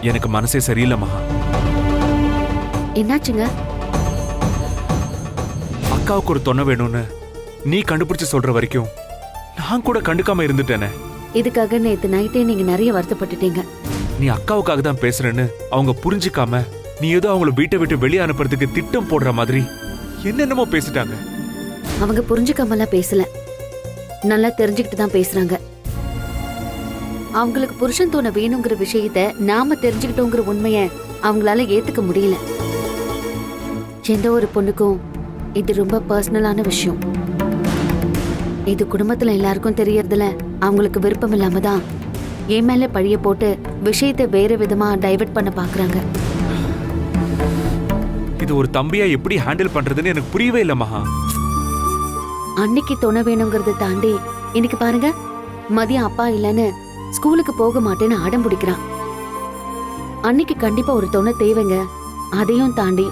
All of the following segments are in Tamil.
எனக்கு மனசே சரியில்லை மகா. என்னாச்சுங்க? அக்காவுக்கு ஒரு தொன்னை வேணும்னு நீ கண்டுபிடிச்சு சொல்ற வரைக்கும் நான் கூட கண்டுக்காம இருந்துட்டேனே. இதுக்காக நேத்து நைட்டே நீங்க நிறைய வருத்தப்பட்டுட்டீங்க. நீ அக்காவுக்காக தான் பேசுறேன்னு அவங்க புரிஞ்சுக்காம நீ ஏதோ அவங்கள வீட்டை விட்டு வெளியே அனுப்புறதுக்கு திட்டம் போடுற மாதிரி என்னென்னமோ பேசிட்டாங்க. அவங்க புரிஞ்சுக்காமலாம் பேசல, நல்லா தெரிஞ்சுக்கிட்டு தான் பேசுறாங்க. அவங்களுக்கு புருஷன் தோண வேணுங்கிற விஷயத்த நாம தெரிஞ்சுக்கிட்டோங்கிற உண்மைய அவங்களால ஏத்துக்க முடியல. எந்த ஒரு பொண்ணுக்கும் இது ரொம்ப பர்சனலான விஷயம். இது குடும்பத்துல எல்லாருக்கும் தெரியறதுல அவங்களுக்கு விருப்பம் இல்லாம தான் என் மேல பழிய போட்டு விஷயத்தை வேற விதமா டைவர்ட் பண்ண பாக்குறாங்க. இது ஒரு தம்பியா எப்படி ஹேண்டில் பண்றதுன்னு எனக்கு புரியவே இல்லை மகா. அன்னைக்கு துணை வேணுங்கிறத தாண்டி இன்னைக்கு பாருங்க, மதியம் அப்பா இல்லைன்னு ஸ்கூலுக்கு போக மாட்டேன்னு அடம் பிடிக்கிறான். அன்னைக்கு கண்டிப்பா ஒரு துணை தேவைங்க. அதையும் தாண்டி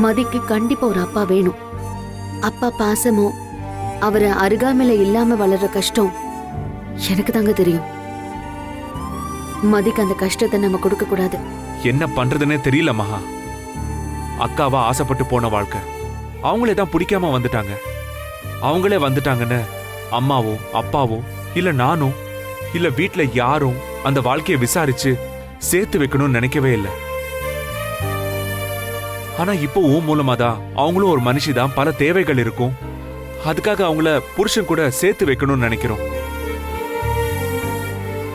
மதிக்கு கண்டிப்பா ஒரு அப்பா வேணும். அப்பா பாசமும் அவரை அருகாமையில இல்லாம வளர்ற கஷ்டம் எனக்கு தாங்க தெரியும். மதிக்கு அந்த கஷ்டத்தை நம்ம கொடுக்க கூடாது. என்ன பண்றதுன்னே தெரியல மகா. அக்காவா ஆசைப்பட்டு போன வாழ்க்கை அவங்களே தான் பிடிக்காம வந்துட்டாங்க. அவங்களே வந்துட்டாங்கன்னு அம்மாவோ அப்பாவோ இல்ல நானோ இல்ல வீட்டுல யாரும் அந்த வாழ்க்கையை விசாரிச்சு சேர்த்து வைக்கணும்னு நினைக்கவே இல்லை. ஆனா இப்போ உன் மூலமாதான் அவங்களும் ஒரு மனுஷிதான், பல தேவைகள் இருக்கும். அதுக்காக அவங்கள புருஷன் கூட சேர்த்து வைக்கணும்னு நினைக்கிறோம்.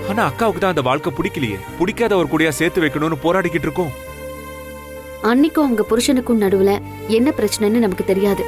ஆனா அக்காவுக்கு தான் அந்த வாழ்க்கை பிடிக்கலையே. பிடிக்காத ஒரு கூடயா சேர்த்து வைக்கணும்னு போராடிக்கிட்டு இருக்கோம். அன்னைக்கும் அவங்க புருஷனுக்கும் நடுவுல என்ன பிரச்சனைன்னு நமக்கு தெரியாது.